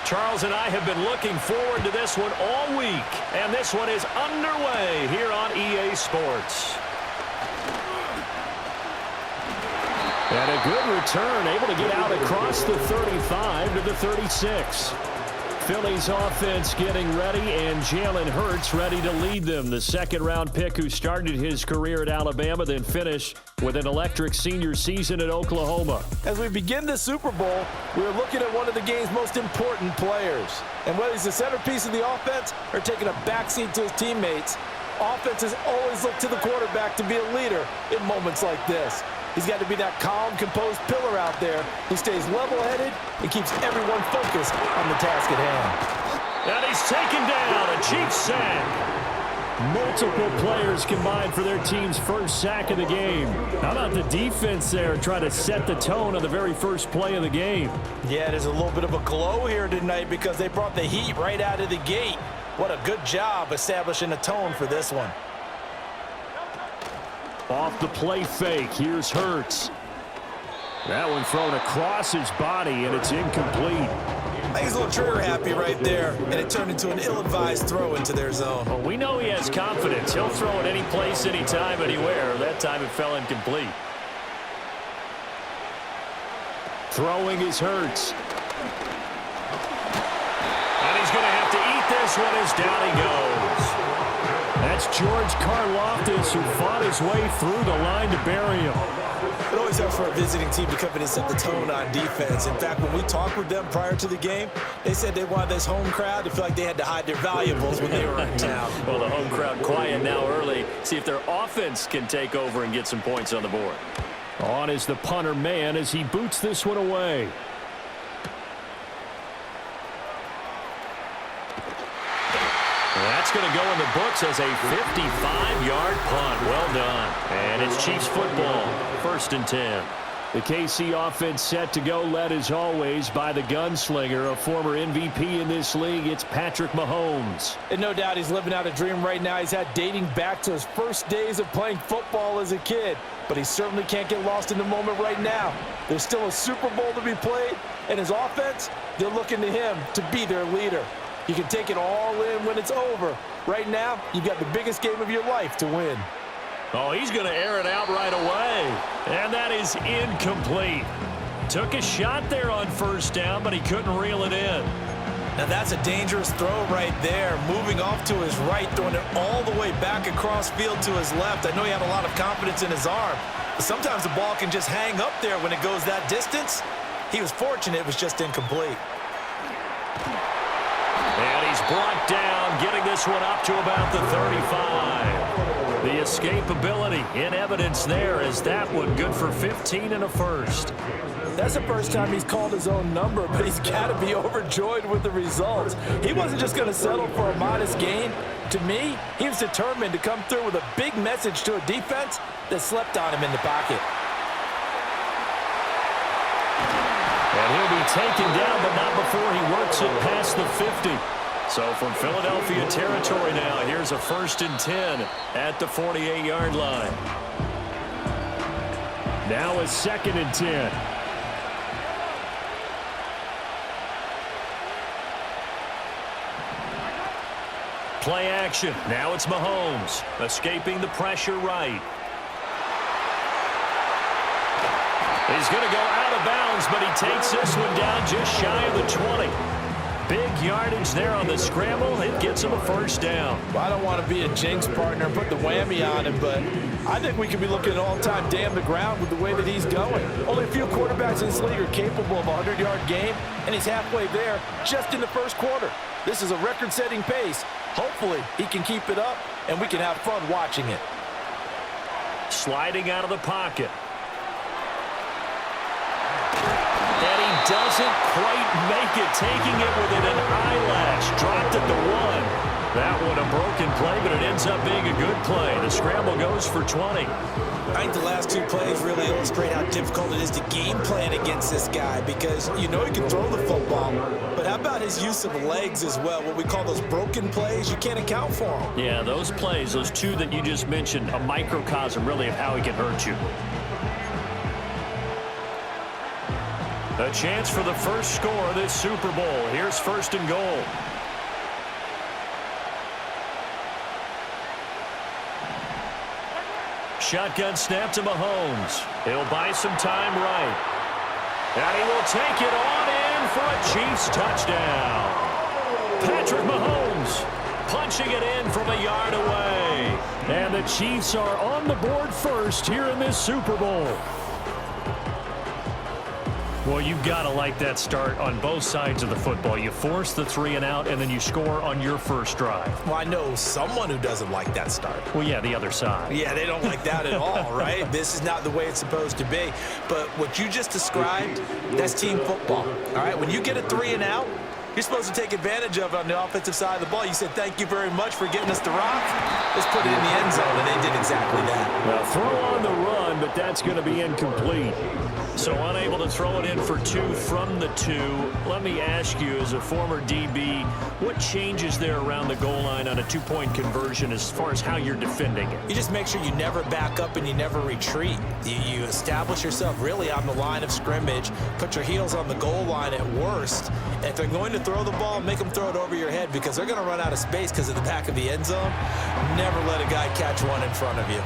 Charles and I have been looking forward to this one all week, and this one is underway here on EA Sports. And a good return, able to get out across the 35 to the 36. Phillies offense getting ready, and Jalen Hurts ready to lead them. The second-round pick who started his career at Alabama, then finished with an electric senior season at Oklahoma. As we begin the Super Bowl, we're looking at one of the game's most important players. And whether he's the centerpiece of the offense or taking a backseat to his teammates, offenses always look to the quarterback to be a leader in moments like this. He's got to be that calm, composed pillar out there who stays level-headed and keeps everyone focused on the task at hand. And he's taken down, a Chiefs sack. Multiple players combined for their team's first sack of the game. How about the defense there trying to set the tone on the very first play of the game? Yeah, there's a little bit of a glow here tonight because they brought the heat right out of the gate. What a good job establishing a tone for this one. Off the play fake, here's Hurts. That one thrown across his body, and it's incomplete. I think he's a little trigger happy right there, and it turned into an ill-advised throw into their zone. Well, we know he has confidence. He'll throw it any place, anytime, anywhere. That time it fell incomplete. Throwing is Hurts. And he's going to have to eat this one as down he goes. That's George Karlaftis, who fought his way through the line to bury him. It always helps for a visiting team to come in and set the tone on defense. In fact, when we talked with them prior to the game, they said they wanted this home crowd to feel like they had to hide their valuables when they were in town. Well, the home crowd quiet now early. See if their offense can take over and get some points on the board. On is the punter man as he boots this one away. That's going to go in the books as a 55-yard punt. Well done. And it's Chiefs football, 1st and 10. The KC offense set to go, led as always by the gunslinger, a former MVP in this league. It's Patrick Mahomes. And no doubt he's living out a dream right now. He's had dating back to his first days of playing football as a kid. But he certainly can't get lost in the moment right now. There's still a Super Bowl to be played, and his offense, they're looking to him to be their leader. You can take it all in when it's over. Right now, you've got the biggest game of your life to win. Oh, he's going to air it out right away. And that is incomplete. Took a shot there on 1st down, but he couldn't reel it in. Now that's a dangerous throw right there. Moving off to his right, throwing it all the way back across field to his left. I know he had a lot of confidence in his arm, but sometimes the ball can just hang up there when it goes that distance. He was fortunate it was just incomplete. And he's brought down, getting this one up to about the 35. The escapability in evidence there as that one good for 15 and a first. That's the first time he's called his own number, but he's got to be overjoyed with the results. He wasn't just going to settle for a modest gain. To me, he was determined to come through with a big message to a defense that slept on him in the pocket. And he'll be taken down, but not before he works it past the 50. So from Philadelphia territory now, here's a 1st and 10 at the 48-yard line. Now a 2nd and 10. Play action. Now it's Mahomes, escaping the pressure right. He's going to go out of bounds, but he takes this one down just shy of the 20. Big yardage there on the scramble. It gets him a 1st down. Well, I don't want to be a jinx partner and put the whammy on him, but I think we could be looking at all-time damn the ground with the way that he's going. Only a few quarterbacks in this league are capable of a 100-yard game, and he's halfway there just in the 1st quarter. This is a record-setting pace. Hopefully, he can keep it up, and we can have fun watching it. Sliding out of the pocket. And he doesn't quite make it, taking it within an eyelash. Dropped at the 1. That one a broken play, but it ends up being a good play. The scramble goes for 20. I think the last 2 plays really illustrate how difficult it is to game plan against this guy because you know he can throw the football, but how about his use of legs as well? What we call those broken plays, you can't account for them. Yeah, those plays, those 2 that you just mentioned, a microcosm really of how he can hurt you. A chance for the first score of this Super Bowl. Here's 1st and goal. Shotgun snap to Mahomes. He'll buy some time right. And he will take it on in for a Chiefs touchdown. Patrick Mahomes punching it in from a yard away. And the Chiefs are on the board first here in this Super Bowl. Well, you've got to like that start on both sides of the football. You force the 3 and out, and then you score on your first drive. Well, I know someone who doesn't like that start. Well, yeah, the other side. Yeah, they don't like that at all, right? This is not the way it's supposed to be. But what you just described, that's team football, all right? When you get a 3 and out, you're supposed to take advantage of it on the offensive side of the ball. You said, thank you very much for getting us the rock. Let's put it in the end zone, and they did exactly that. Well, throw on the run, but that's going to be incomplete. So unable to throw it in for 2 from the 2. Let me ask you, as a former DB, what changes there around the goal line on a 2-point conversion as far as how you're defending it? You just make sure you never back up and you never retreat. You establish yourself really on the line of scrimmage, put your heels on the goal line at worst. And if they're going to throw the ball, make them throw it over your head because they're going to run out of space because of the back of the end zone. Never let a guy catch one in front of you.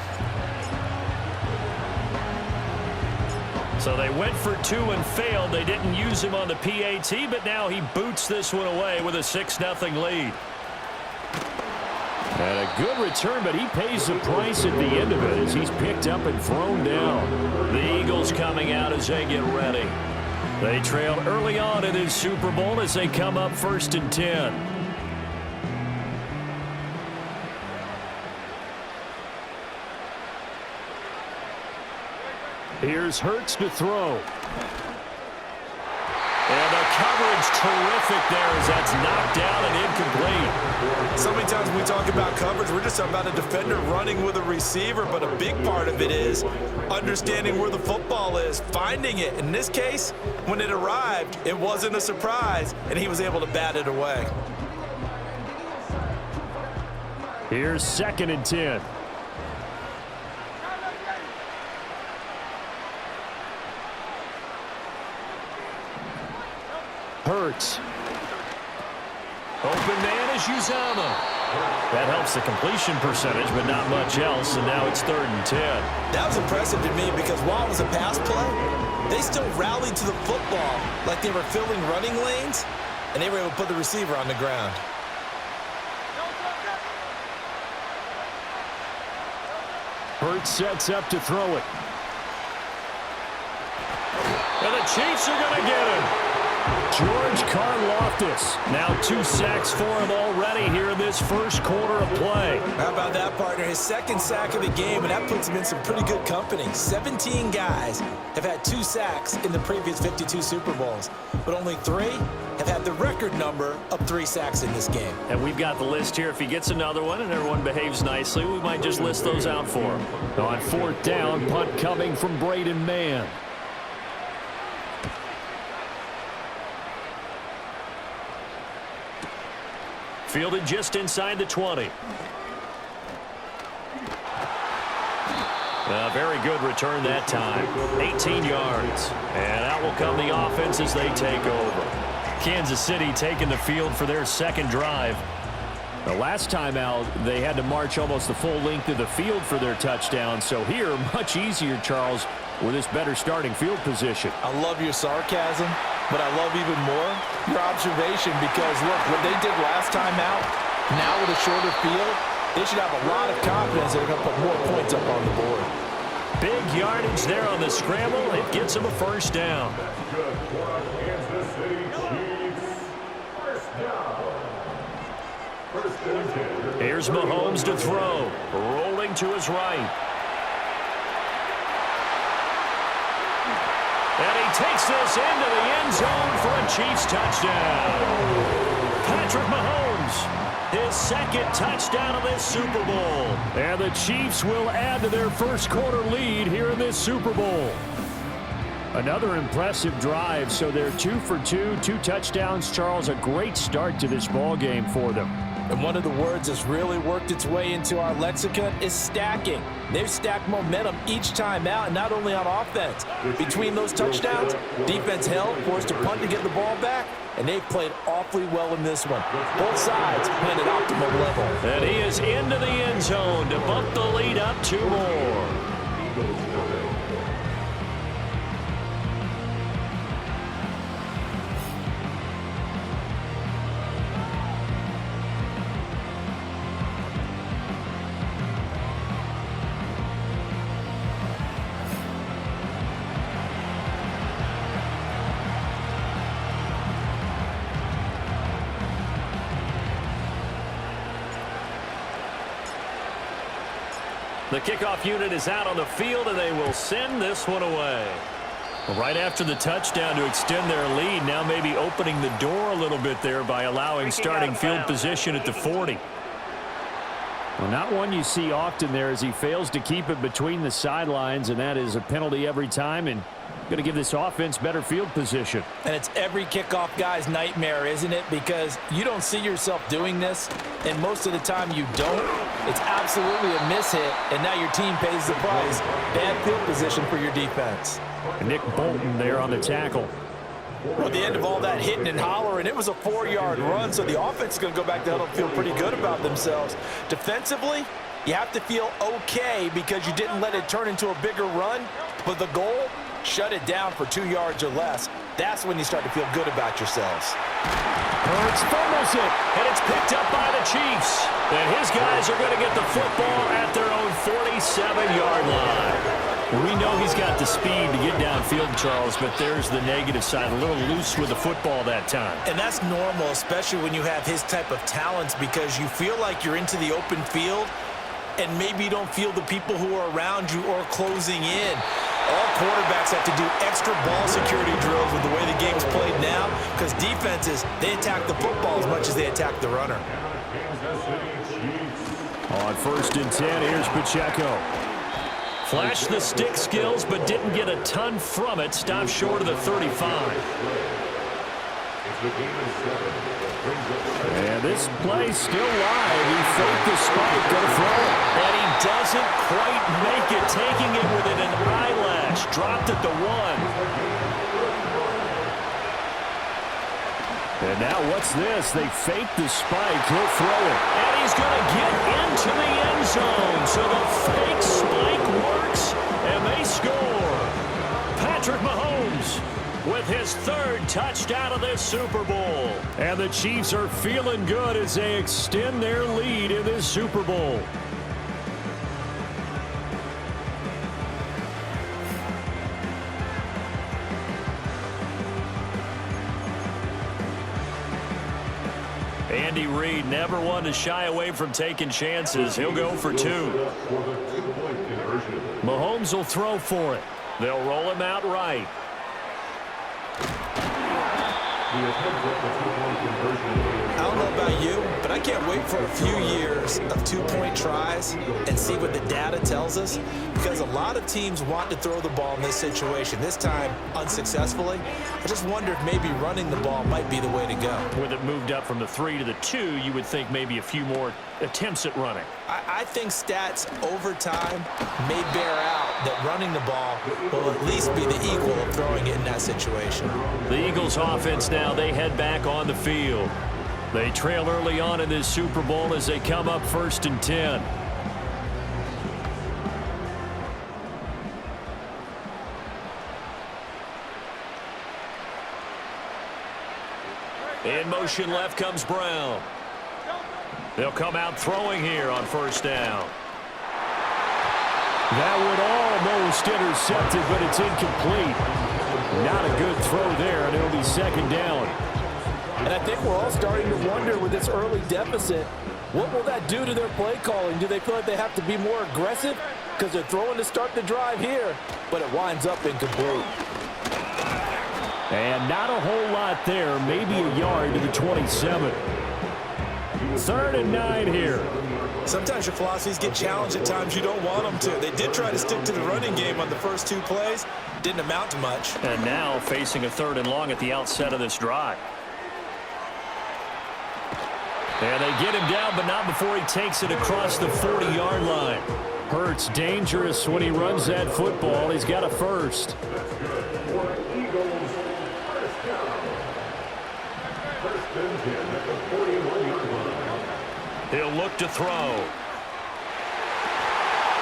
So they went for 2 and failed. They didn't use him on the PAT, but now he boots this one away with a 6-0 lead. And a good return, but he pays the price at the end of it as he's picked up and thrown down. The Eagles coming out as they get ready. They trailed early on in this Super Bowl as they come up 1st and 10. Here's Hurts to throw. And the coverage terrific there as that's knocked down and incomplete. So many times when we talk about coverage, we're just talking about a defender running with a receiver, but a big part of it is understanding where the football is, finding it. In this case, when it arrived, it wasn't a surprise, and he was able to bat it away. Here's 2nd and 10. Hurts. Open man is Uzama. That helps the completion percentage, but not much else, and now it's 3rd and 10. That was impressive to me because while it was a pass play, they still rallied to the football like they were filling running lanes, and they were able to put the receiver on the ground. Hurts sets up to throw it. And the Chiefs are going to get him. George Karlaftis. Now 2 sacks for him already here in this first quarter of play. How about that, partner? His 2nd sack of the game, and that puts him in some pretty good company. 17 guys have had 2 sacks in the previous 52 Super Bowls, but only 3 have had the record number of 3 sacks in this game. And we've got the list here. If he gets another one and everyone behaves nicely, we might just list those out for him. On 4th down, punt coming from Braden Mann. Fielded just inside the 20. A very good return that time. 18 yards. And out will come the offense as they take over. Kansas City taking the field for their 2nd drive. The last time out, they had to march almost the full length of the field for their touchdown. So here, much easier, Charles, with this better starting field position. I love your sarcasm, but I love even more your observation because, look, what they did last time out, now with a shorter field, they should have a lot of confidence they're going to put more points up on the board. Big yardage there on the scramble. It gets them a 1st down. Here's Mahomes to throw. Rolling to his right. And he takes this into the end zone for a Chiefs touchdown. Patrick Mahomes, his 2nd touchdown of this Super Bowl. And the Chiefs will add to their first quarter lead here in this Super Bowl. Another impressive drive, so they're 2 for 2, 2 touchdowns. Charles, a great start to this ball game for them. And one of the words that's really worked its way into our lexicon is stacking. They've stacked momentum each time out, and not only on offense. Between those touchdowns, defense held, forced a punt to get the ball back, and they've played awfully well in this one. Both sides playing at optimal level. And he is into the end zone to bump the lead up 2 more. The kickoff unit is out on the field, and they will send this one away. Right after the touchdown to extend their lead, now maybe opening the door a little bit there by allowing starting field position at the 40. Well, not one you see often there as he fails to keep it between the sidelines, and that is a penalty every time, and going to give this offense better field position. And it's every kickoff guy's nightmare, isn't it? Because you don't see yourself doing this, and most of the time you don't. It's absolutely a mishit, and now your team pays the price. Bad field position for your defense. And Nick Bolton there on the tackle. Well, at the end of all that hitting and hollering, it was a 4-yard run, so the offense is going to go back to huddle and feel pretty good about themselves. Defensively, you have to feel okay because you didn't let it turn into a bigger run, but the goal, shut it down for 2 yards or less. That's when you start to feel good about yourselves. Hurts fumbles it, and it's picked up by the Chiefs. And his guys are going to get the football at their own 47-yard line. We know he's got the speed to get downfield, Charles, but there's the negative side. A little loose with the football that time. And that's normal, especially when you have his type of talents, because you feel like you're into the open field, and maybe you don't feel the people who are around you or closing in. All quarterbacks have to do extra ball security drills with the way the game's played now, because defenses, they attack the football as much as they attack the runner. On 1st and 10, here's Pacheco. Flashed the stick skills, but didn't get a ton from it. Stopped short of the 35. And this play's still live. He faked the spike, going to throw it. And he doesn't quite make it, taking it within an eyelash. Dropped at the 1. And now what's this? They fake the spike. He'll throw it. And he's going to get into the end zone. So the fake spike works, and they score. Patrick Mahomes with his 3rd touchdown of this Super Bowl. And the Chiefs are feeling good as they extend their lead in this Super Bowl. Andy Reid never one to shy away from taking chances. He'll go for 2. Mahomes will throw for it. They'll roll him out right. I don't know about you, but I can't wait for a few years of 2-point tries and see what the data tells us, because a lot of teams want to throw the ball in this situation, this time unsuccessfully. I just wonder if maybe running the ball might be the way to go. With it moved up from the 3 to the 2, you would think maybe a few more attempts at running. I think stats over time may bear out that running the ball will at least be the equal of throwing it in that situation. The Eagles offense now, they head back on the field. They trail early on in this Super Bowl as they come up 1st and 10. In motion left comes Brown. They'll come out throwing here on 1st down. That would almost intercepted, but it's incomplete. Not a good throw there, and it'll be 2nd down. And I think we're all starting to wonder with this early deficit, what will that do to their play calling? Do they feel like they have to be more aggressive because they're throwing to start the drive here, but it winds up incomplete? And not a whole lot there, maybe a yard to the 27. 3rd and 9 here. Sometimes your philosophies get challenged at times you don't want them to. They did try to stick to the running game on the first 2 plays. Didn't amount to much. And now facing a 3rd and long at the outset of this drive. And they get him down, but not before he takes it across the 40-yard line. Hurts dangerous when he runs that football. He's got a first. He'll look to throw.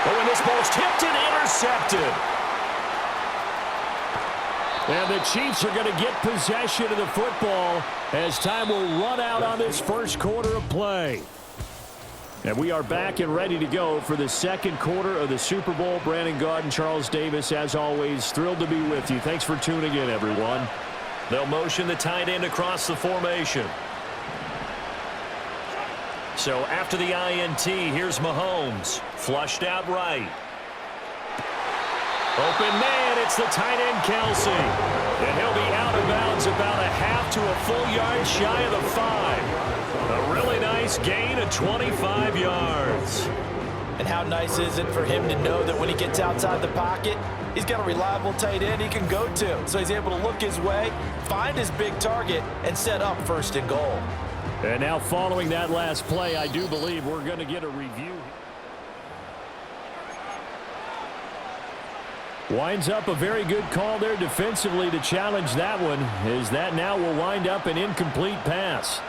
Oh, and this ball's tipped and intercepted. And the Chiefs are going to get possession of the football as time will run out on this first quarter of play. And we are back and ready to go for the second quarter of the Super Bowl. Brandon Gaudin, Charles Davis, as always, thrilled to be with you. Thanks for tuning in, everyone. They'll motion the tight end across the formation. So after the INT, here's Mahomes. Flushed out right. Open man, it's the tight end, Kelsey. And he'll be out of bounds about a half to a full yard shy of the 5. A really nice gain of 25 yards. And how nice is it for him to know that when he gets outside the pocket, he's got a reliable tight end he can go to. So he's able to look his way, find his big target, and set up first and goal. And now following that last play, I do believe we're going to get a review. Winds up a very good call there defensively to challenge that one, as that now will wind up an incomplete pass.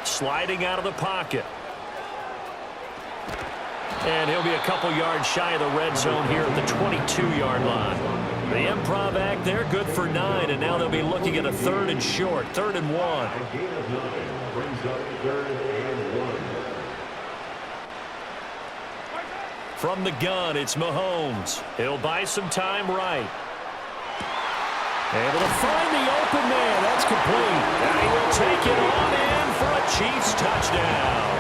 Sliding out of the pocket. And he'll be a couple yards shy of the red zone here at the 22-yard line. The improv act there, good for 9, and now they'll be looking at a 3rd and short, 3rd and 1. From the gun, it's Mahomes. He'll buy some time right. Able to find the open man. That's complete. And he will take it on in for a Chiefs touchdown.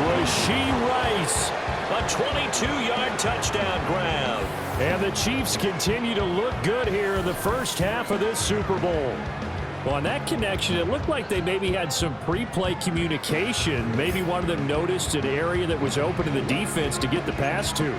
Rashee Rice. A 22-yard touchdown grab. And the Chiefs continue to look good here in the first half of this Super Bowl. Well, on that connection, it looked like they maybe had some pre-play communication. Maybe one of them noticed an area that was open to the defense to get the pass to.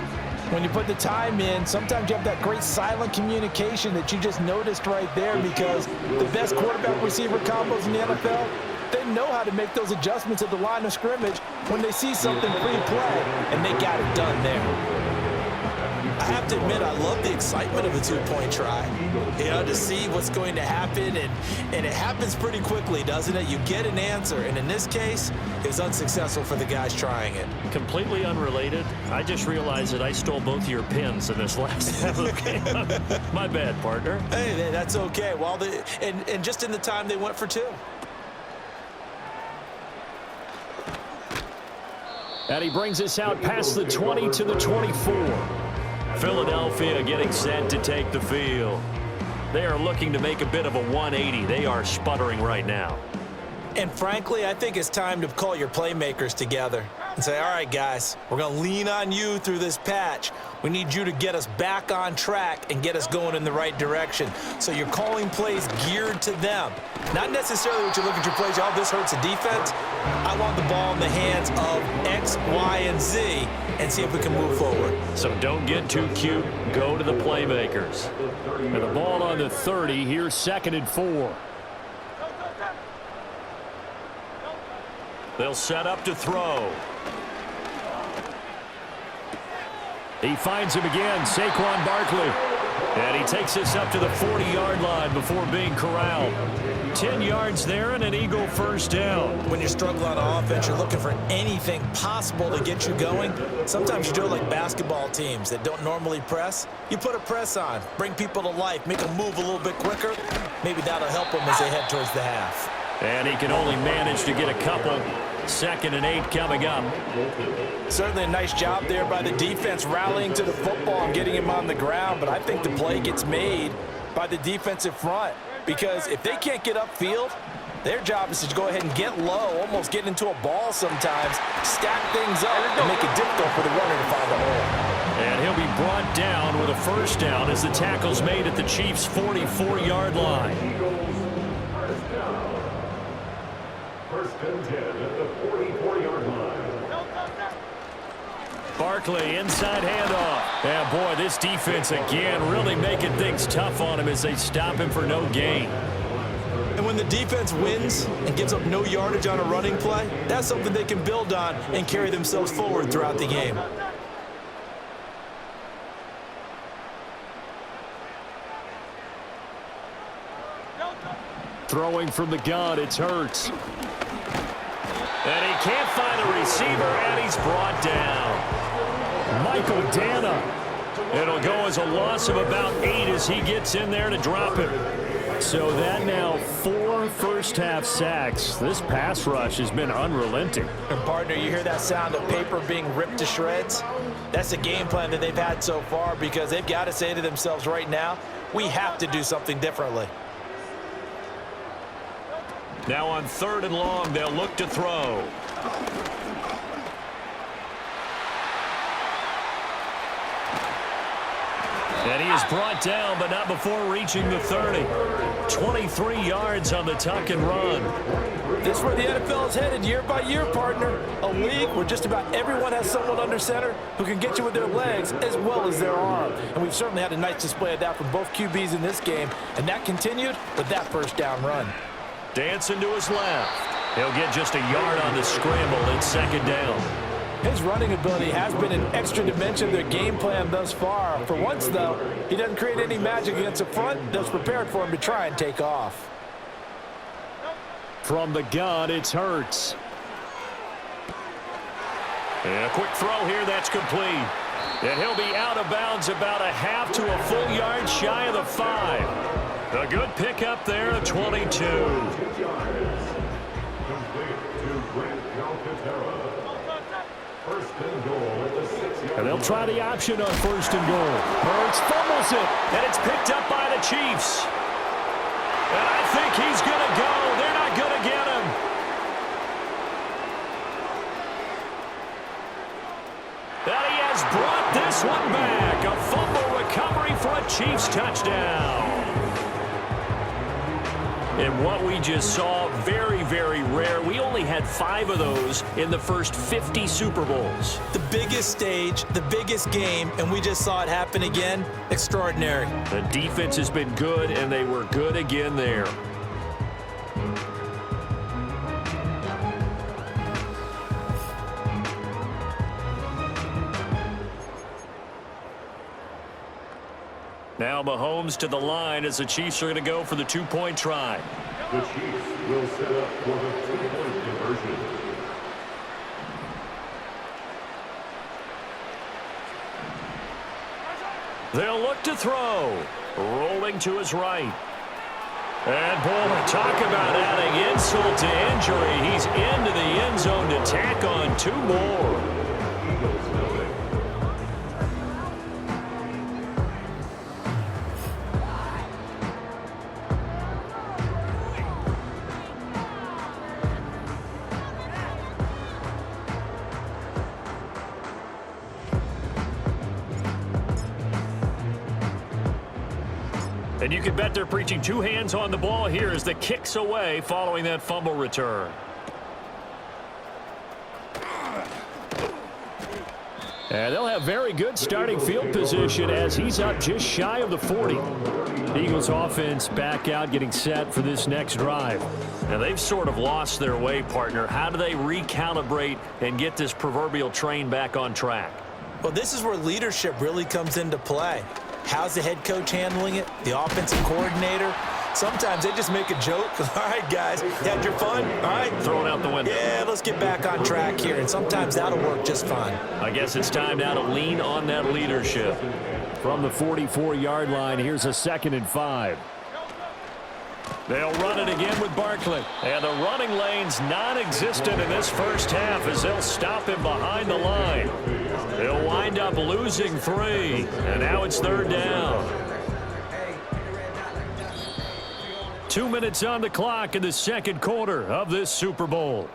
When you put the time in, sometimes you have that great silent communication that you just noticed right there, because the best quarterback-receiver combos in the NFL, they know how to make those adjustments at the line of scrimmage when they see something pre-play, and they got it done there. I have to admit, I love the excitement of a two-point try. You know, to see what's going to happen, and it happens pretty quickly, doesn't it? You get an answer, and in this case, it was unsuccessful for the guys trying it. Completely unrelated. I just realized that I stole both of your pins in this last half of the game. My bad, partner. Hey, that's okay. Well, and just in the time they went for 2. And he brings us out past the 20 to the 24. Philadelphia getting set to take the field. They are looking to make a bit of a 180. They are sputtering right now. And frankly, I think it's time to call your playmakers together and say, all right, guys, we're going to lean on you through this patch. We need you to get us back on track and get us going in the right direction. So you're calling plays geared to them. Not necessarily what you look at your plays, oh, this hurts the defense. I want the ball in the hands of X, Y, and Z and see if we can move forward. So don't get too cute. Go to the playmakers. And the ball on the 30. Here's 2nd and 4. They'll set up to throw. He finds him again, Saquon Barkley. And he takes us up to the 40-yard line before being corralled. 10 yards there and an Eagle first down. When you're struggling on offense, you're looking for anything possible to get you going. Sometimes you do it like basketball teams that don't normally press. You put a press on, bring people to life, make them move a little bit quicker. Maybe that'll help them as they head towards the half. And he can only manage to get a couple. 2nd and 8 coming up. Certainly a nice job there by the defense rallying to the football and getting him on the ground, but I think the play gets made by the defensive front, because if they can't get upfield, their job is to go ahead and get low, almost get into a ball sometimes, stack things up, and make it difficult for the runner to find a hole. And he'll be brought down with a first down as the tackle's made at the Chiefs' 44-yard line. First and 10 at the 44-yard line. Barkley, inside handoff. Yeah, boy, this defense again really making things tough on him as they stop him for no gain. And when the defense wins and gives up no yardage on a running play, that's something they can build on and carry themselves forward throughout the game. Throwing from the gun, it's Hurts. And he can't find a receiver, and he's brought down. Michael Dana. It'll go as a loss of about 8 as he gets in there to drop him. So that now 4 first-half sacks. This pass rush has been unrelenting. And partner, you hear that sound of paper being ripped to shreds? That's the game plan that they've had so far, because they've got to say to themselves right now, we have to do something differently. Now on 3rd and long, they'll look to throw. And he is brought down, but not before reaching the 30. 23 yards on the tuck and run. This is where the NFL is headed year by year, partner. A league where just about everyone has someone under center who can get you with their legs as well as their arm. And we've certainly had a nice display of that from both QBs in this game. And that continued with that first down run. Dancing to his left. He'll get just a yard on the scramble in 2nd down. His running ability has been an extra dimension of their game plan thus far. For once, though, he doesn't create any magic against the front that's prepared for him to try and take off. From the gun, it's Hurts. And a quick throw here, that's complete. And he'll be out of bounds about a half to a full yard shy of the 5. A good pickup there at 22. And they'll try the option on 1st and goal. Hurts fumbles it. And it's picked up by the Chiefs. And I think he's going to go. They're not going to get him. And he has brought this one back. A fumble recovery for a Chiefs touchdown. And what we just saw, very, very rare. We only had 5 of those in the first 50 Super Bowls. The biggest stage, the biggest game, and we just saw it happen again. Extraordinary. The defense has been good, and they were good again there. Now Mahomes to the line as the Chiefs are going to go for the 2-point try. The Chiefs will set up for the 2-point conversion. They'll look to throw. Rolling to his right. And boy, talk about adding insult to injury. He's into the end zone to tack on 2 more. And you can bet they're preaching 2 hands on the ball here as the kick's away following that fumble return. And they'll have very good starting field position as he's up just shy of the 40. Eagles offense back out getting set for this next drive. Now they've sort of lost their way, partner. How do they recalibrate and get this proverbial train back on track? Well, this is where leadership really comes into play. How's the head coach handling it? The offensive coordinator? Sometimes they just make a joke. All right, guys, you had your fun? All right. Throw it out the window. Yeah, let's get back on track here. And sometimes that'll work just fine. I guess it's time now to lean on that leadership. From the 44-yard line, here's a 2nd and 5. They'll run it again with Barkley. And the running lane's non-existent in this first half as they'll stop him behind the line. They'll wind up losing 3. And now it's 3rd down. 2 minutes on the clock in the 2nd quarter of this Super Bowl.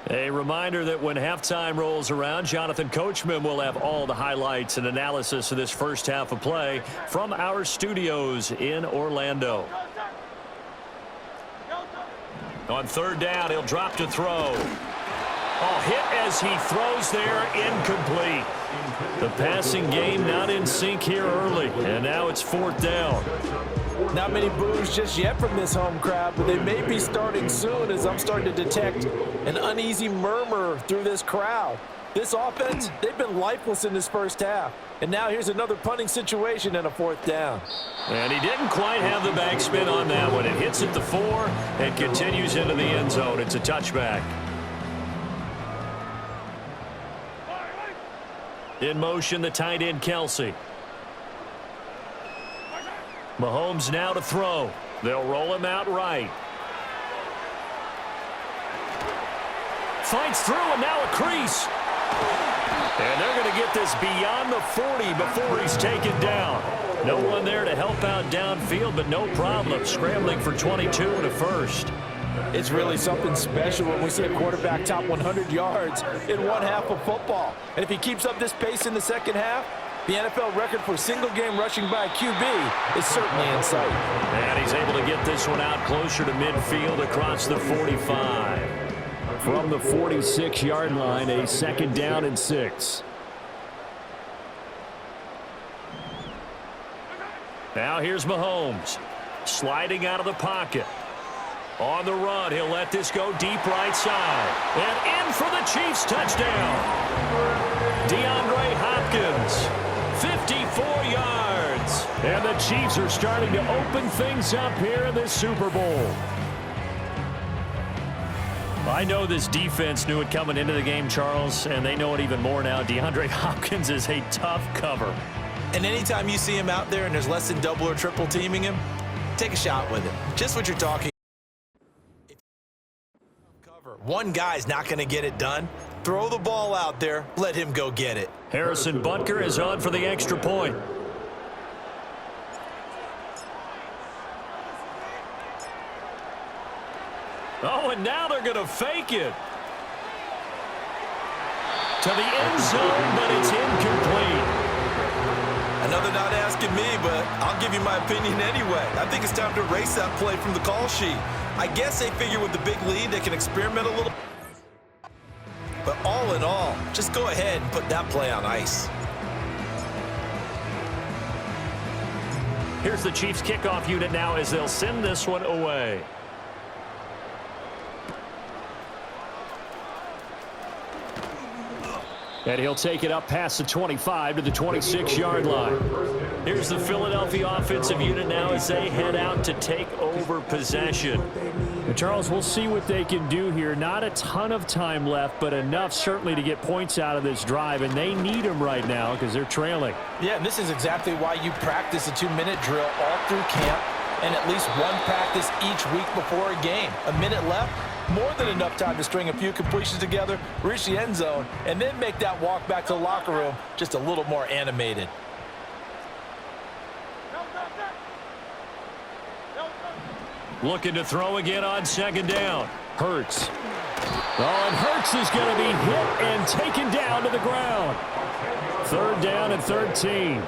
A reminder that when halftime rolls around, Jonathan Coachman will have all the highlights and analysis of this first half of play from our studios in Orlando. On 3rd down, he'll drop to throw. Oh, hit as he throws there, incomplete. The passing game not in sync here early, and now it's 4th down. Not many boos just yet from this home crowd, but they may be starting soon as I'm starting to detect an uneasy murmur through this crowd. This offense, they've been lifeless in this first half. And now here's another punting situation and a 4th down. And he didn't quite have the backspin on that one. It hits at the 4 and continues into the end zone. It's a touchback. In motion, the tight end, Kelsey. Mahomes now to throw. They'll roll him out right. Fights through, and now a crease. And they're going to get this beyond the 40 before he's taken down. No one there to help out downfield, but no problem. Scrambling for 22 and a first. It's really something special when we see a quarterback top 100 yards in one half of football. And if he keeps up this pace in the second half, the NFL record for single-game rushing by a QB is certainly in sight. And he's able to get this one out closer to midfield across the 45. From the 46-yard line, a 2nd down and 6. Now here's Mahomes. Sliding out of the pocket. On the run, he'll let this go deep right side. And in for the Chiefs touchdown. DeAndre Hopkins, 54 yards. And the Chiefs are starting to open things up here in this Super Bowl. I know this defense knew it coming into the game, Charles, and they know it even more now. DeAndre Hopkins is a tough cover. And anytime you see him out there and there's less than double or triple teaming him, take a shot with it. Just what you're talking. One guy's not going to get it done. Throw the ball out there. Let him go get it. Harrison Butker is on for the extra point. Oh, and now they're going to fake it. To the end zone, but it's incomplete. Another not asking me, but I'll give you my opinion anyway. I think it's time to erase that play from the call sheet. I guess they figure with the big lead, they can experiment a little. But all in all, just go ahead and put that play on ice. Here's the Chiefs kickoff unit now as they'll send this one away. And he'll take it up past the 25 to the 26-yard line. Here's the Philadelphia offensive unit now as they head out to take over possession. And Charles, we'll see what they can do here. Not a ton of time left, but enough certainly to get points out of this drive, and they need them right now because they're trailing. Yeah, and this is exactly why you practice a 2-minute drill all through camp and at least one practice each week before a game. A minute left, more than enough time to string a few completions together, reach the end zone, and then make that walk back to the locker room just a little more animated. Looking to throw again on 2nd down. Hurts. Oh, and Hurts is going to be hit and taken down to the ground. 3rd down and 13.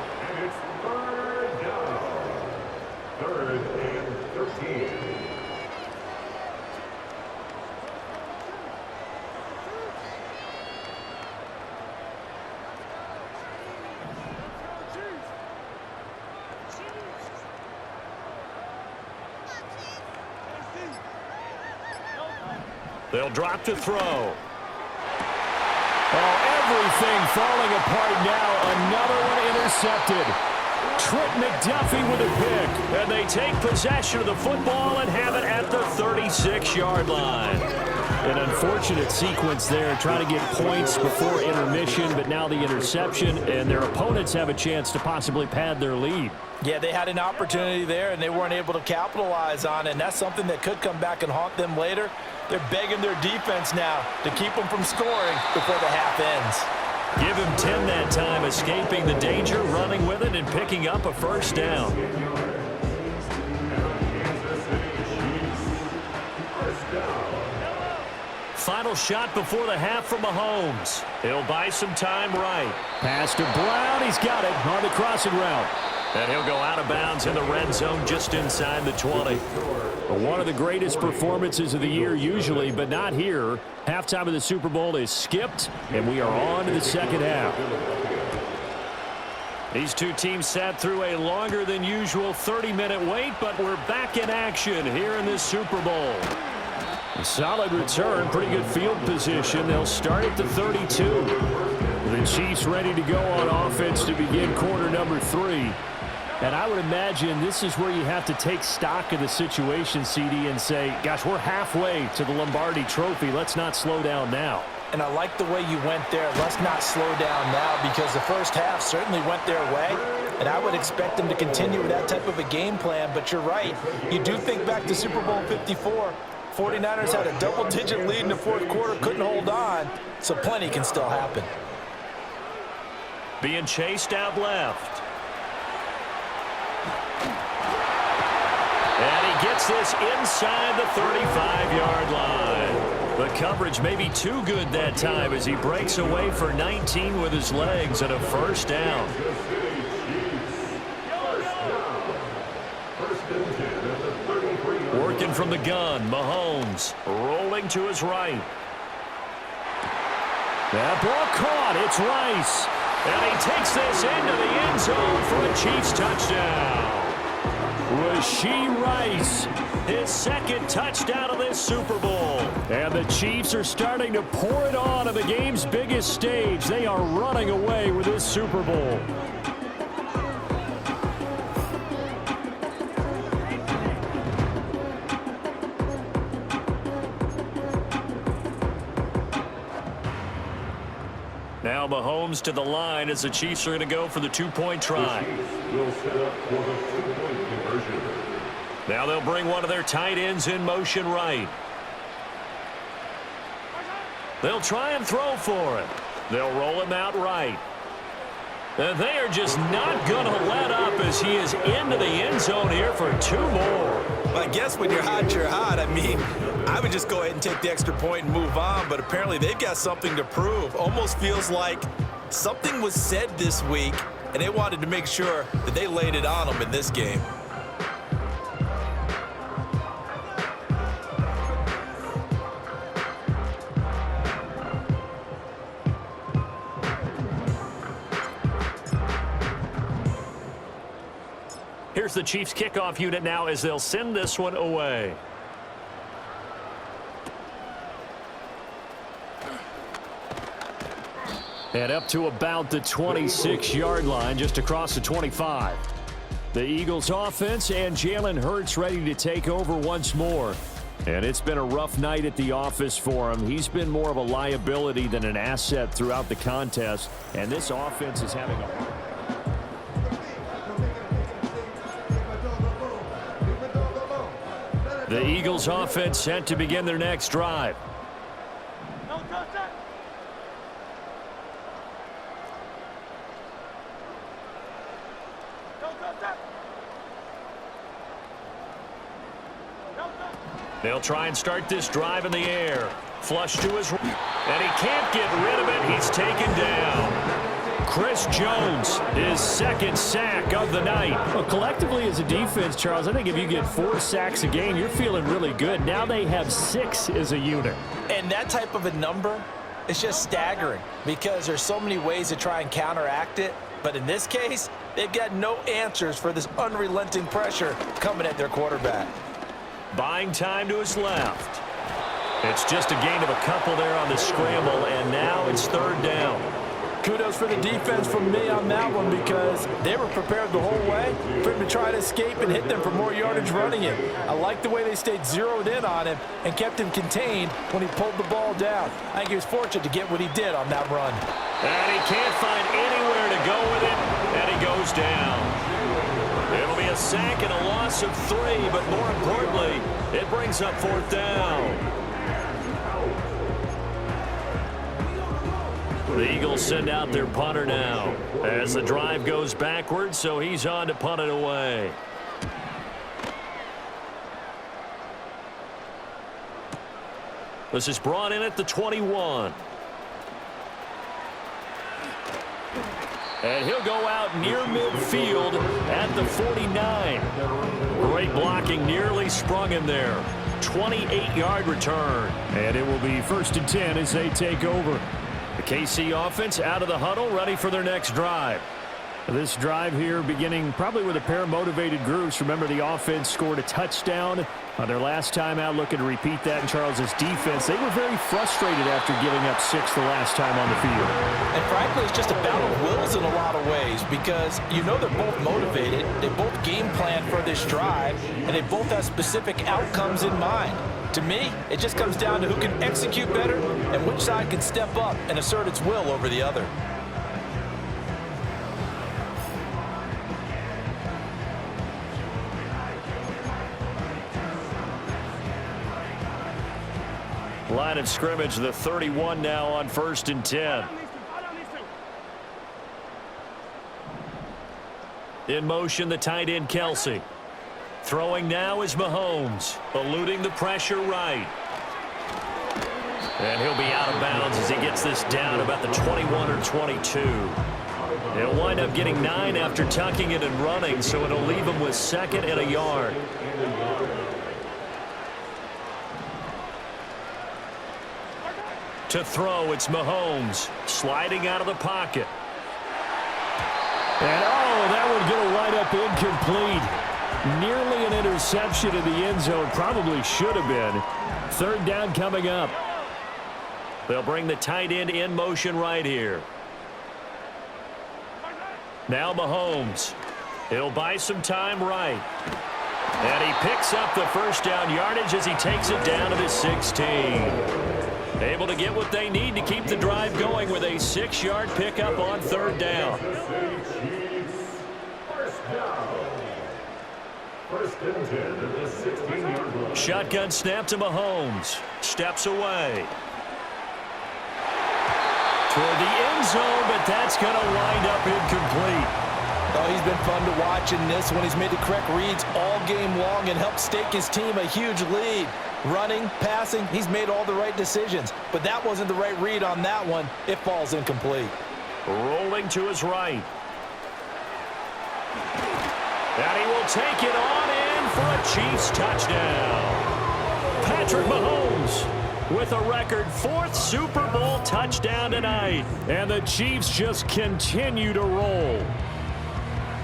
They'll drop to throw. Oh, everything falling apart now. Another one intercepted. Trent McDuffie with a pick. And they take possession of the football and have it at the 36-yard line. An unfortunate sequence there, trying to get points before intermission, but now the interception, and their opponents have a chance to possibly pad their lead. Yeah, they had an opportunity there, and they weren't able to capitalize on it, and that's something that could come back and haunt them later. They're begging their defense now to keep them from scoring before the half ends. Give him 10 that time, escaping the danger, running with it, and picking up a 1st down. Final shot before the half from Mahomes. He'll buy some time right. Pass to Brown. He's got it on the crossing route. And he'll go out of bounds in the red zone just inside the 20. One of the greatest performances of the year usually, but not here. Halftime of the Super Bowl is skipped, and we are on to the second half. These two teams sat through a longer than usual 30-minute wait, but we're back in action here in this Super Bowl. A solid return, pretty good field position. They'll start at the 32. The Chiefs ready to go on offense to begin quarter number 3. And I would imagine this is where you have to take stock of the situation, CD, and say, gosh, we're halfway to the Lombardi Trophy. Let's not slow down now. And I like the way you went there. Let's not slow down now, because the first half certainly went their way. And I would expect them to continue with that type of a game plan. But you're right. You do think back to Super Bowl 54. 49ers had a double-digit lead in the fourth quarter, couldn't hold on. So plenty can still happen. Being chased out left. And he gets this inside the 35-yard line. The coverage may be too good that time as he breaks away for 19 with his legs and a first down. Working from the gun, Mahomes rolling to his right. That ball caught. It's Rice. And he takes this into the end zone for a Chiefs touchdown. Rashee Rice, his second touchdown of this Super Bowl. And the Chiefs are starting to pour it on the game's biggest stage. They are running away with this Super Bowl. Now Mahomes to the line as the Chiefs are going to go for the two-point try. Now they'll bring one of their tight ends in motion right. They'll try and throw for it. They'll roll him out right. And they are just not going to let up as he is into the end zone here for 2 more. Well, I guess when you're hot, you're hot. I mean, I would just go ahead and take the extra point and move on, but apparently they've got something to prove. Almost feels like something was said this week, and they wanted to make sure that they laid it on them in this game. Here's the Chiefs kickoff unit now as they'll send this one away. And up to about the 26-yard line, just across the 25. The Eagles offense and Jalen Hurts ready to take over once more. And it's been a rough night at the office for him. He's been more of a liability than an asset throughout the contest. And this offense is having a... The Eagles offense set to begin their next drive. They'll try and start this drive in the air. Flush to his right. And he can't get rid of it. He's taken down. Chris Jones, his second sack of the night. Well, collectively as a defense, Charles, I think if you get 4 sacks a game, you're feeling really good. Now they have 6 as a unit. And that type of a number is just staggering because there's so many ways to try and counteract it. But in this case, they've got no answers for this unrelenting pressure coming at their quarterback. Buying time to his left. It's just a gain of a couple there on the scramble, and now it's 3rd down. Kudos for the defense from me on that one because they were prepared the whole way for him to try to escape and hit them for more yardage running it. I like the way they stayed zeroed in on him and kept him contained when he pulled the ball down. I think he was fortunate to get what he did on that run. And he can't find anywhere to go with it, and he goes down. It'll be a sack and a loss of 3, but more importantly, it brings up 4th down. The Eagles send out their punter now as the drive goes backwards, so he's on to punt it away. This is brought in at the 21. And he'll go out near midfield at the 49. Great blocking, nearly sprung him there. 28-yard return. And it will be 1st and 10 as they take over. The KC offense out of the huddle, ready for their next drive. This drive here beginning probably with a pair of motivated groups. Remember, the offense scored a touchdown on their last time out. Looking to repeat that in Charles's defense. They were very frustrated after giving up 6 the last time on the field. And frankly, it's just a battle of wills in a lot of ways because you know they're both motivated. They both game plan for this drive, and they both have specific outcomes in mind. To me, it just comes down to who can execute better and which side can step up and assert its will over the other. Line of scrimmage, the 31 now on 1st and 10. In motion, the tight end, Kelsey. Throwing now is Mahomes, eluding the pressure right. And he'll be out of bounds as he gets this down about the 21 or 22. He'll wind up getting 9 after tucking it and running, so it'll leave him with 2nd and a yard. To throw, it's Mahomes sliding out of the pocket. And that one going to wind up incomplete. Nearly an interception in the end zone. Probably should have been. 3rd down coming up. They'll bring the tight end in motion right here. Now Mahomes. He'll buy some time right. And he picks up the first down yardage as he takes it down to the 16. Able to get what they need to keep the drive going with a 6-yard pickup on 3rd down. First and 10 at the 16-yard line. Shotgun snap to Mahomes. Steps away. Toward the end zone, but that's going to wind up incomplete. Oh, he's been fun to watch in this one. He's made the correct reads all game long and helped stake his team a huge lead. Running, passing, he's made all the right decisions. But that wasn't the right read on that one. It falls incomplete. Rolling to his right. And he will take it on in for a Chiefs touchdown. Patrick Mahomes with a record 4th Super Bowl touchdown tonight. And the Chiefs just continue to roll.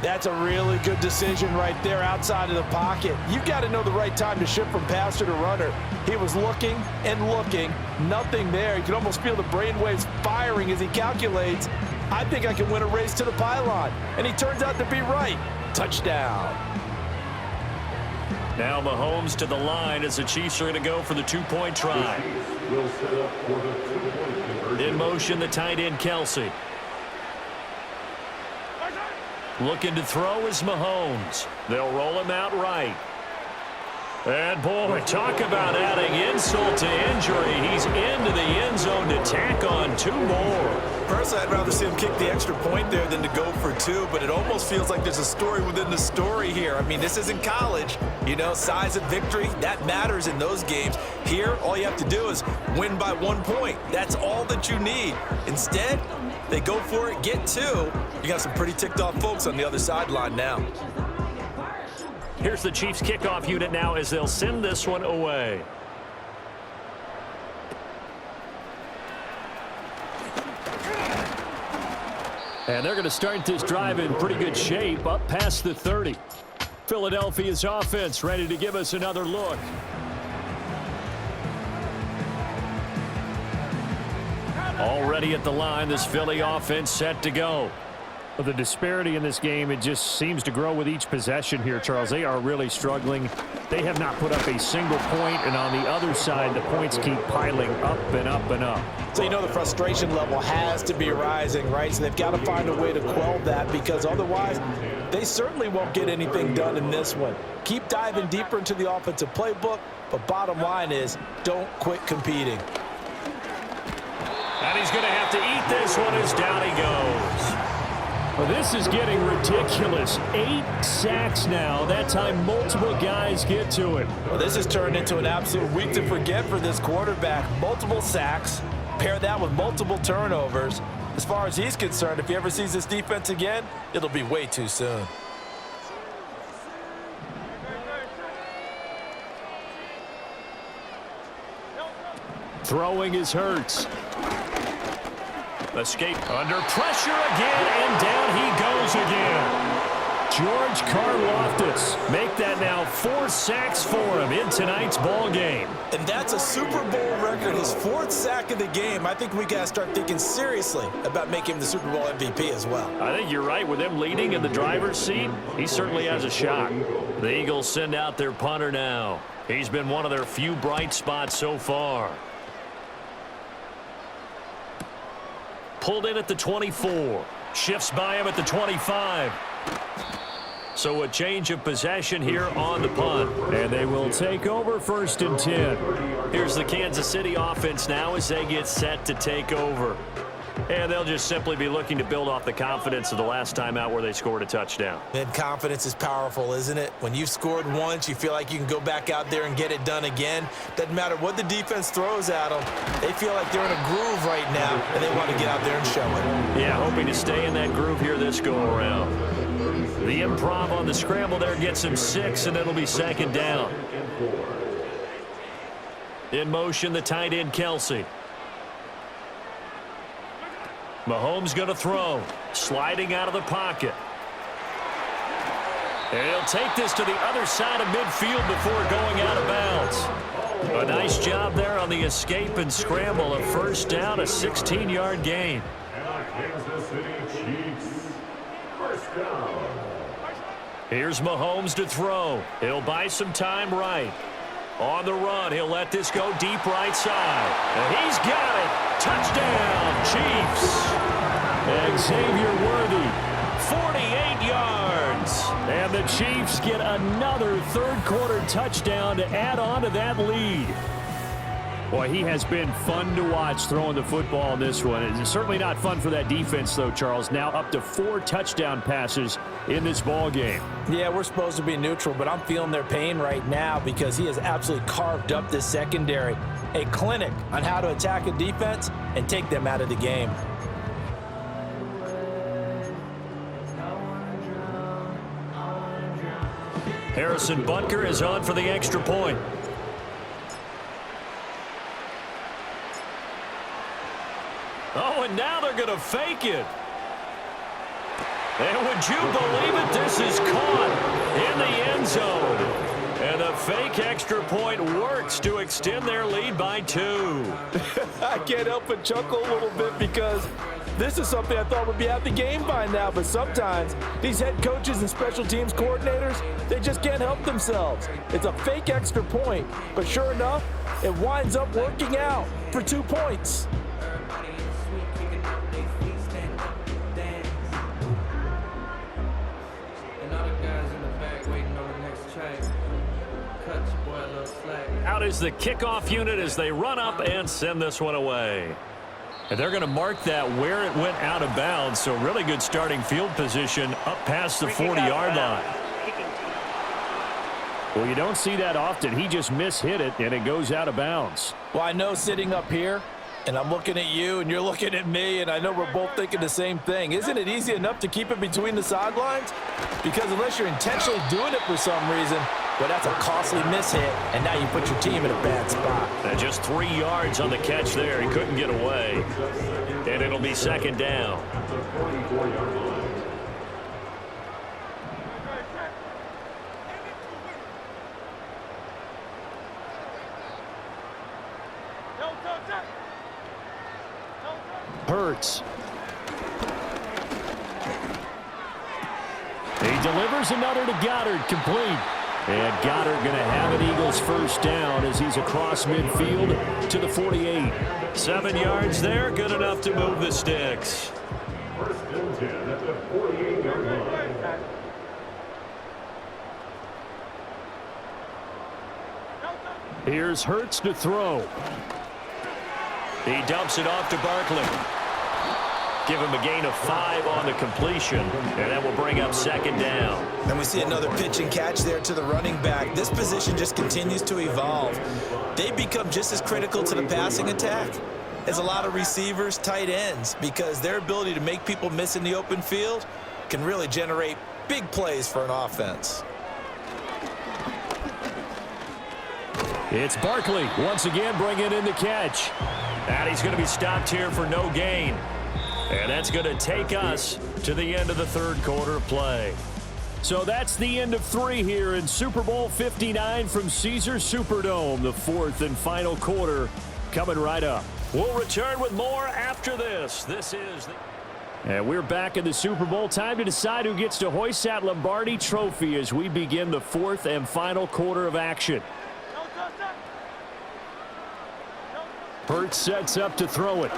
That's a really good decision right there outside of the pocket. You got to know the right time to shift from passer to runner. He was looking and looking, nothing there. You can almost feel the brainwaves firing as he calculates, I think I can win a race to the pylon. And he turns out to be right. Touchdown. Now Mahomes to the line as the Chiefs are going to go for the 2-point try. In motion, the tight end, Kelsey. Looking to throw is Mahomes. They'll roll him out right. And, boy, talk about adding insult to injury. He's into the end zone to tack on 2 more. Personally, I'd rather see him kick the extra point there than to go for 2, but it almost feels like there's a story within the story here. I mean, this isn't college. You know, size of victory, that matters in those games. Here, all you have to do is win by 1 point. That's all that you need. Instead, they go for it, get 2. You got some pretty ticked off folks on the other sideline now. Here's the Chiefs kickoff unit now as they'll send this one away. And they're going to start this drive in pretty good shape, up past the 30. Philadelphia's offense ready to give us another look. Already at the line, this Philly offense set to go. Well, the disparity in this game, it just seems to grow with each possession here, Charles. They are really struggling. They have not put up a single point, and on the other side, the points keep piling up and up and up. So you know the frustration level has to be rising, right? So they've got to find a way to quell that because otherwise they certainly won't get anything done in this one. Keep diving deeper into the offensive playbook, but bottom line is don't quit competing. And he's going to have to eat this one as down he goes. Well, this is getting ridiculous. 8 sacks now. That time multiple guys get to it. Well, this has turned into an absolute week to forget for this quarterback. Multiple sacks. Pair that with multiple turnovers. As far as he's concerned, if he ever sees this defense again, it'll be way too soon. Throwing is Hurts. Escape under pressure again, and down he goes again. George Karlaftis make that now 4 sacks for him in tonight's ball game. And that's a Super Bowl record, his 4th sack of the game. I think we got to start thinking seriously about making him the Super Bowl MVP as well. I think you're right. With him leading in the driver's seat, he certainly has a shot. The Eagles send out their punter now. He's been one of their few bright spots so far. Pulled in at the 24. Shifts by him at the 25. So a change of possession here on the punt. And they will take over 1st and 10. Here's the Kansas City offense now as they get set to take over. And they'll just simply be looking to build off the confidence of the last time out where they scored a touchdown. And confidence is powerful, isn't it? When you've scored once, you feel like you can go back out there and get it done again. Doesn't matter what the defense throws at them. They feel like they're in a groove right now, and they want to get out there and show it. Yeah, hoping to stay in that groove here this go-around. The improv on the scramble there gets him 6, and it'll be 2nd down. In motion, the tight end, Kelsey. Mahomes going to throw. Sliding out of the pocket. And he'll take this to the other side of midfield before going out of bounds. A nice job there on the escape and scramble. A 1st down, a 16-yard gain. Kansas City Chiefs. 1st down. Here's Mahomes to throw. He'll buy some time right. On the run, he'll let this go deep right side. And he's got it. Touchdown, Chiefs. Xavier Worthy. 48 yards. And the Chiefs get another 3rd quarter touchdown to add on to that lead. Boy, he has been fun to watch throwing the football in this one. It's certainly not fun for that defense, though, Charles. Now up to 4 touchdown passes in this ball game. Yeah, we're supposed to be neutral, but I'm feeling their pain right now because he has absolutely carved up this secondary. A clinic on how to attack a defense and take them out of the game. Harrison Butker is on for the extra point. Oh, and now they're going to fake it. And would you believe it? This is caught in the end zone. And the fake extra point works to extend their lead by 2. I can't help but chuckle a little bit because this is something I thought would be at the game by now, but sometimes these head coaches and special teams coordinators, they just can't help themselves. It's a fake extra point, but sure enough, it winds up working out for 2 points. Out is the kickoff unit as they run up and send this one away. And they're going to mark that where it went out of bounds, so really good starting field position up past the 40-yard line. Well, you don't see that often. He just mishit it, and it goes out of bounds. Well, I know sitting up here, and I'm looking at you, and you're looking at me, and I know we're both thinking the same thing. Isn't it easy enough to keep it between the sidelines? Because unless you're intentionally doing it for some reason, well, that's a costly mishit, and now you put your team in a bad spot. And just 3 yards on the catch there. He couldn't get away. And it'll be 2nd down. Hurts. He delivers another to Goddard, complete. And Goddard going to have an Eagles 1st down as he's across midfield to the 48. 7 yards there, good enough to move the sticks. 1st and 10 at the 48-yard line. Here's Hurts to throw. He dumps it off to Barkley. Give him a gain of 5 on the completion, and that will bring up 2nd down. And we see another pitch and catch there to the running back. This position just continues to evolve. They become just as critical to the passing attack as a lot of receivers, tight ends, because their ability to make people miss in the open field can really generate big plays for an offense. It's Barkley once again bringing in the catch. And he's going to be stopped here for no gain. And that's going to take us to the end of the third quarter of play. So that's the end of 3 here in Super Bowl 59 from Caesars Superdome. The fourth and final quarter coming right up. We'll return with more after this. This is And we're back in the Super Bowl. Time to decide who gets to hoist that Lombardi trophy as we begin the fourth and final quarter of action. Hurts sets up to throw it.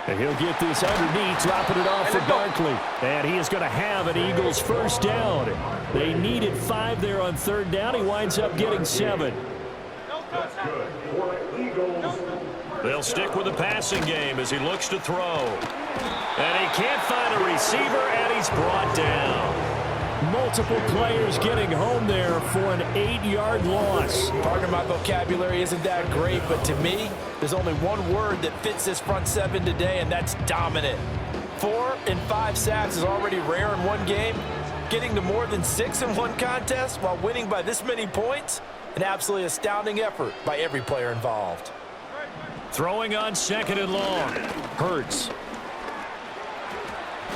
And he'll get this underneath, dropping it off for Barkley. And he is going to have an Eagles first down. They needed 5 there on third down. He winds up getting 7. That's good for Eagles. They'll stick with the passing game as he looks to throw. And he can't find a receiver, and he's brought down. Multiple players getting home there for an 8-yard loss. Pardon my vocabulary isn't that great, but to me, there's only one word that fits this front seven today, and that's dominant. 4 and 5 sacks is already rare in one game. Getting to more than 6 in one contest while winning by this many points, an absolutely astounding effort by every player involved. Throwing on second and long. Hurts.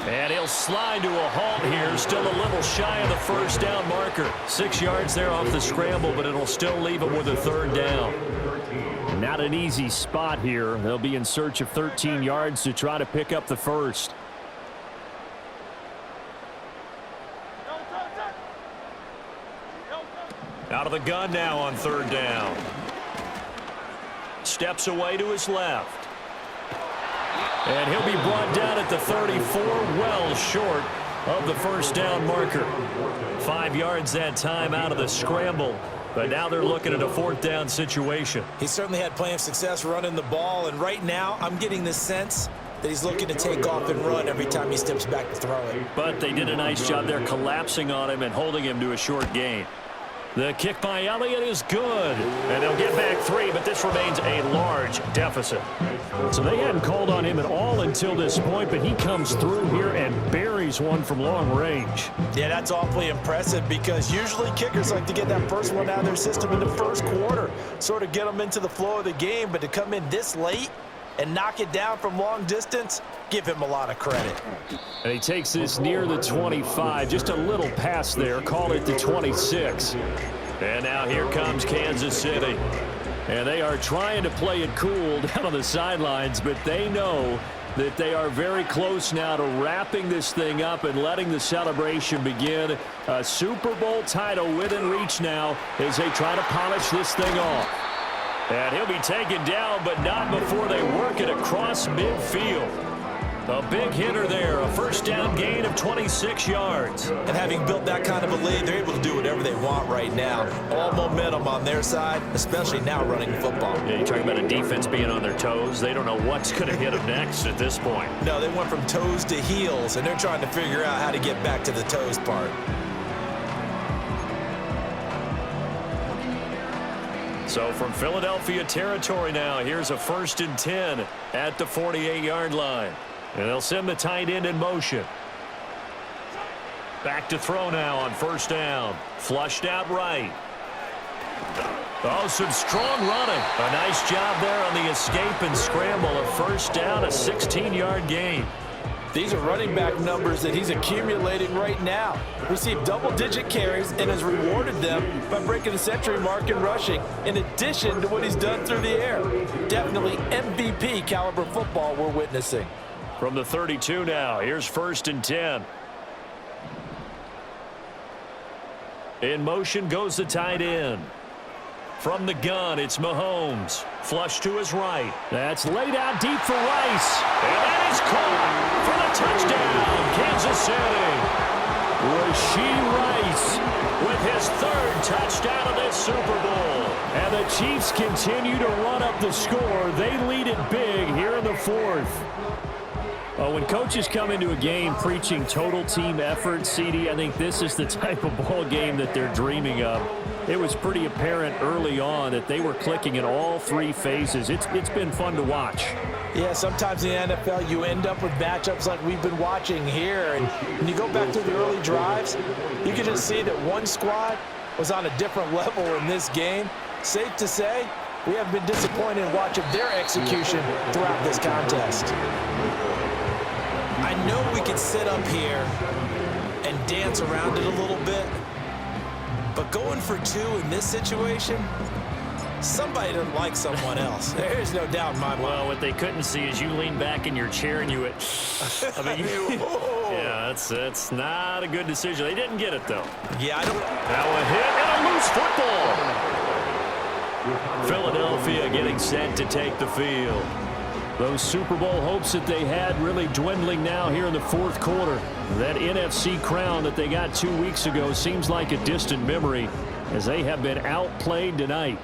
And he'll slide to a halt here, still a little shy of the first down marker. 6 yards there off the scramble, but it'll still leave him with a third down. Not an easy spot here. They'll be in search of 13 yards to try to pick up the first. Out of the gun now on third down. Steps away to his left. And he'll be brought down at the 34, well short of the first down marker. 5 yards that time out of the scramble. But now they're looking at a fourth down situation. He certainly had plenty of success running the ball, and right now I'm getting the sense that he's looking to take off and run every time he steps back to throw it. But they did a nice job there collapsing on him and holding him to a short gain. The kick by Elliott is good. And they'll get back 3, but this remains a large deficit. So they hadn't called on him at all until this point, but he comes through here and buries one from long range. Yeah, that's awfully impressive because usually kickers like to get that first one out of their system in the first quarter, sort of get them into the flow of the game, but to come in this late and knock it down from long distance, give him a lot of credit. And he takes this near the 25, just a little pass there, call it the 26. And now here comes Kansas City. And they are trying to play it cool down on the sidelines, but they know that they are very close now to wrapping this thing up and letting the celebration begin. A Super Bowl title within reach now as they try to polish this thing off. And he'll be taken down, but not before they work it across midfield. A big hitter there, a first down gain of 26 yards. And having built that kind of a lead, they're able to do whatever they want right now. All momentum on their side, especially now running football. Yeah, you're talking about a defense being on their toes. They don't know what's going to hit them next at this point. No, they went from toes to heels, and they're trying to figure out how to get back to the toes part. So from Philadelphia territory now, here's a 1st and 10 at the 48-yard line. And they'll send the tight end in motion. Back to throw now on first down. Flushed out right. Oh, some strong running. A nice job there on the escape and scramble. A first down, a 16-yard gain. These are running back numbers that he's accumulating right now. Received double-digit carries and has rewarded them by breaking the century mark in rushing, in addition to what he's done through the air. Definitely MVP caliber football we're witnessing. From the 32 now, here's 1st and 10. In motion goes the tight end. From the gun, it's Mahomes. Flush to his right. That's laid out deep for Rice. And that is caught for the touchdown, Kansas City. Rashee Rice With his 3rd touchdown of this Super Bowl. And the Chiefs continue to run up the score. They lead it big here in the 4th. When coaches come into a game preaching total team effort, CD, I think this is the type of ball game that they're dreaming of. It was pretty apparent early on that they were clicking in all 3 phases. It's been fun to watch. Yeah, sometimes in the NFL you end up with matchups like we've been watching here. And when you go back to the early drives, you can just see that one squad was on a different level in this game. Safe to say, we have been disappointed in watching their execution throughout this contest. I know we could sit up here and dance around it a little bit, but going for 2 in this situation, somebody doesn't like someone else. There's no doubt in my mind. Well, what they couldn't see is you lean back in your chair and you went, I mean, yeah, that's not a good decision. They didn't get it, though. Yeah, I don't. Now a hit and a loose football. Philadelphia getting set to take the field. Those Super Bowl hopes that they had really dwindling now here in the fourth quarter. That NFC crown that they got 2 weeks ago seems like a distant memory as they have been outplayed tonight.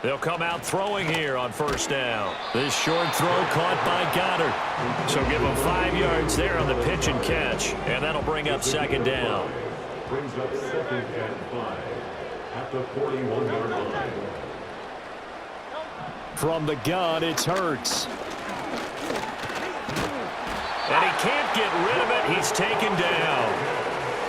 They'll come out throwing here on first down. This short throw caught by Goddard. So give them 5 yards there on the pitch and catch. And that'll bring up second down. Brings up 2nd and 5 at the 41-yard line. From the gun, it's Hurts. And he can't get rid of it. He's taken down.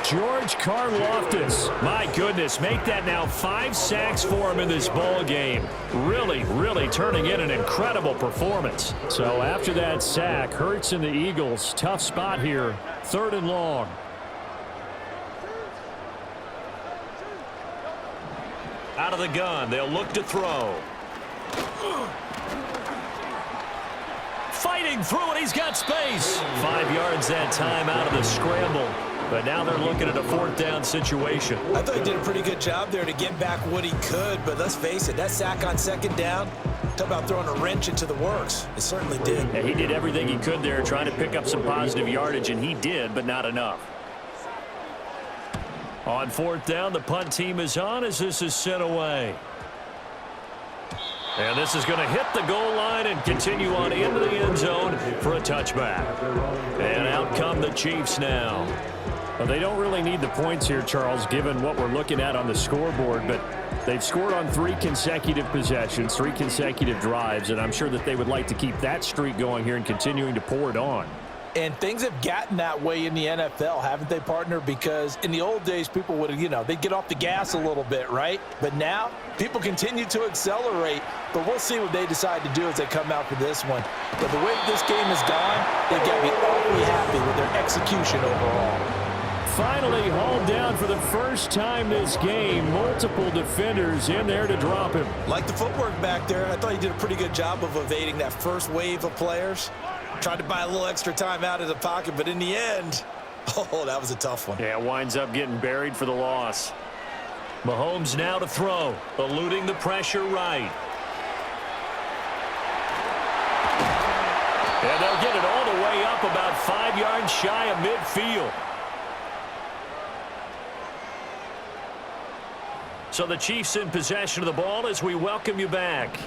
George Karlaftis. My goodness, make that now 5 sacks for him in this ball game. Really, really turning in an incredible performance. So after that sack, Hurts and the Eagles, tough spot here, 3rd and long. Out of the gun, they'll look to throw. Fighting through it, he's got space. 5 yards that time out of the scramble. But now they're looking at a 4th down situation. I thought he did a pretty good job there to get back what he could, but let's face it, that sack on 2nd down, talk about throwing a wrench into the works. It certainly did. Yeah, he did everything he could there trying to pick up some positive yardage, and he did, but not enough. On 4th down, the punt team is on as this is sent away. And this is going to hit the goal line and continue on into the end zone for a touchback. And out come the Chiefs now. Well, they don't really need the points here, Charles, given what we're looking at on the scoreboard, but they've scored on 3 consecutive possessions, 3 consecutive drives, and I'm sure that they would like to keep that streak going here and continuing to pour it on. And things have gotten that way in the NFL, haven't they, partner? Because in the old days, people would, they'd get off the gas a little bit, right? But now, people continue to accelerate. But we'll see what they decide to do as they come out for this one. But the way this game has gone, they've got to be awfully happy with their execution overall. Finally hauled down for the first time this game. Multiple defenders in there to drop him. Like the footwork back there, I thought he did a pretty good job of evading that first wave of players. Tried to buy a little extra time out of the pocket, but in the end, oh, that was a tough one. Yeah, winds up getting buried for the loss. Mahomes now to throw, eluding the pressure right. And they'll get it all the way up about 5 yards shy of midfield. So the Chiefs in possession of the ball as we welcome you back.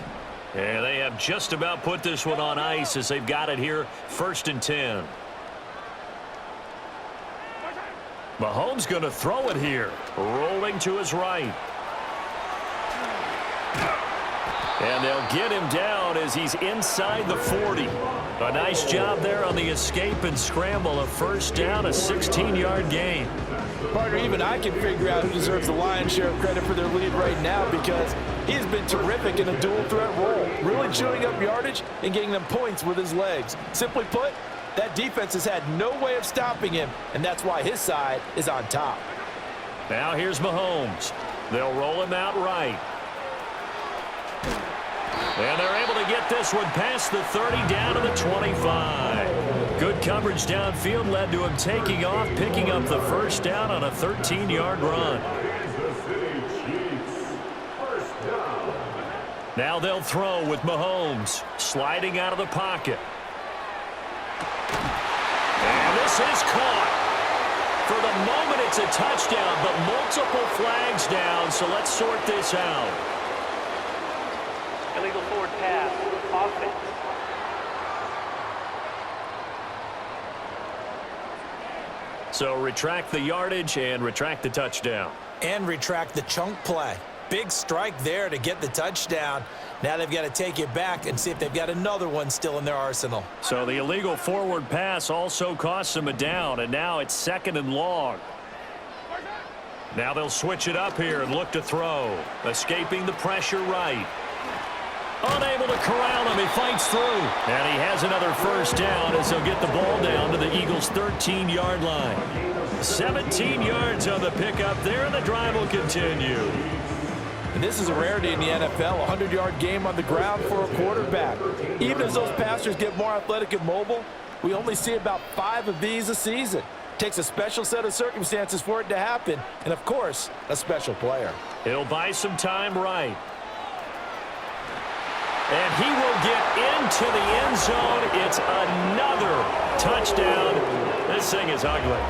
And they have just about put this one on ice as they've got it here, 1st and 10. Mahomes going to throw it here, rolling to his right. And they'll get him down as he's inside the 40. A nice job there on the escape and scramble. A 1st down, a 16-yard gain. Partner, even I can figure out who deserves the lion's share of credit for their lead right now because he has been terrific in a dual threat role, really chewing up yardage and getting them points with his legs. Simply put, that defense has had no way of stopping him, and that's why his side is on top. Now here's Mahomes. They'll roll him out right. And they're able to get this one past the 30 down to the 25. Good coverage downfield led to him taking off, picking up the 1st down on a 13-yard run. Now they'll throw with Mahomes sliding out of the pocket. And this is caught. For the moment, it's a touchdown, but multiple flags down, so let's sort this out. Illegal forward pass, offense. So retract the yardage and retract the touchdown. And retract the chunk play. Big strike there to get the touchdown. Now they've got to take it back and see if they've got another one still in their arsenal. So the illegal forward pass also costs them a down, and now it's 2nd and long. Now they'll switch it up here and look to throw. Escaping the pressure right. Unable to corral him. He fights through. And he has another first down as he'll get the ball down to the Eagles' 13-yard line. 17 yards on the pickup there, and the drive will continue. And this is a rarity in the NFL, a 100-yard game on the ground for a quarterback. Even as those passers get more athletic and mobile, we only see about 5 of these a season. It takes a special set of circumstances for it to happen, and of course, a special player. He'll buy some time right. And he will get into the end zone. It's another touchdown. This thing is ugly.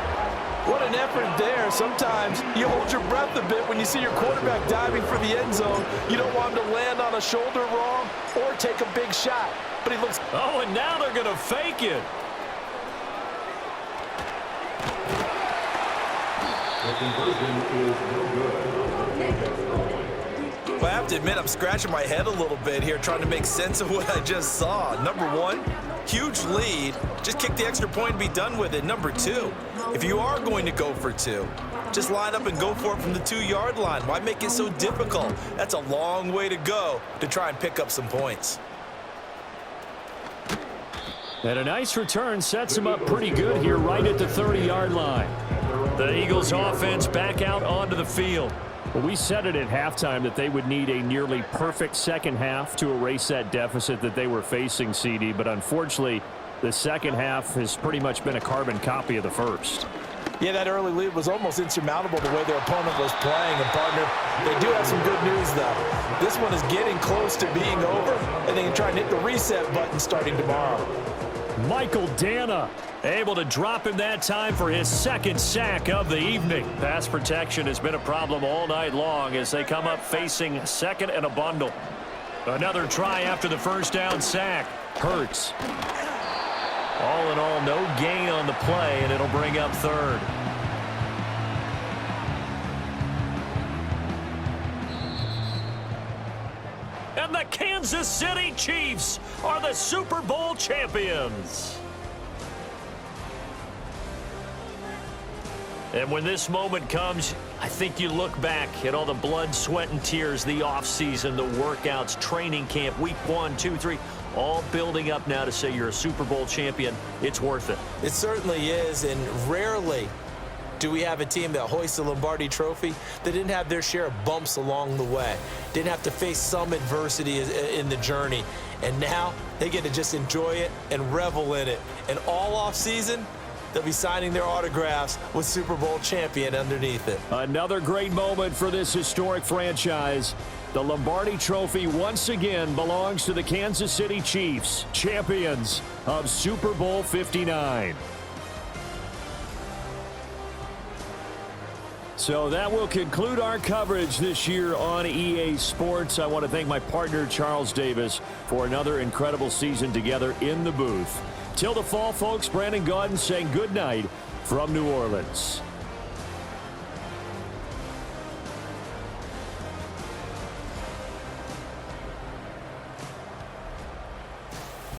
What an effort there. Sometimes you hold your breath a bit when you see your quarterback diving for the end zone. You don't want him to land on a shoulder wrong or take a big shot. But he looks... Oh, and now they're going to fake it. The conversion is no good. Well, I have to admit, I'm scratching my head a little bit here trying to make sense of what I just saw. Number one, huge lead. Just kick the extra point and be done with it. Number two, if you are going to go for 2, just line up and go for it from the 2-yard line. Why make it so difficult? That's a long way to go to try and pick up some points. And a nice return sets him up pretty good here right at the 30-yard line. The Eagles offense back out onto the field. Well, we said it at halftime that they would need a nearly perfect second half to erase that deficit that they were facing, CD. But unfortunately, the second half has pretty much been a carbon copy of the first. Yeah, that early lead was almost insurmountable the way their opponent was playing. And, partner, they do have some good news, though. This one is getting close to being over, and they can try and hit the reset button starting tomorrow. Michael Dana able to drop him that time for his second sack of the evening. Pass protection has been a problem all night long as they come up facing second and a bundle. Another try after the first down sack. Hurts. All in all, no gain on the play, and it'll bring up third. And the Kansas City Chiefs are the Super Bowl champions. And when this moment comes, I think you look back at all the blood, sweat, and tears, the offseason, the workouts, training camp, week 1, 2, 3, all building up now to say you're a Super Bowl champion. It's worth it. It certainly is, and rarely do we have a team that hoists the Lombardi Trophy that didn't have their share of bumps along the way, didn't have to face some adversity in the journey, and now they get to just enjoy it and revel in it. And all offseason, they'll be signing their autographs with Super Bowl champion underneath it. Another great moment for this historic franchise. The Lombardi Trophy once again belongs to the Kansas City Chiefs, champions of Super Bowl 59. So that will conclude our coverage this year on EA Sports. I want to thank my partner, Charles Davis, for another incredible season together in the booth. Till the fall, folks, Brandon Gaudin saying good night from New Orleans.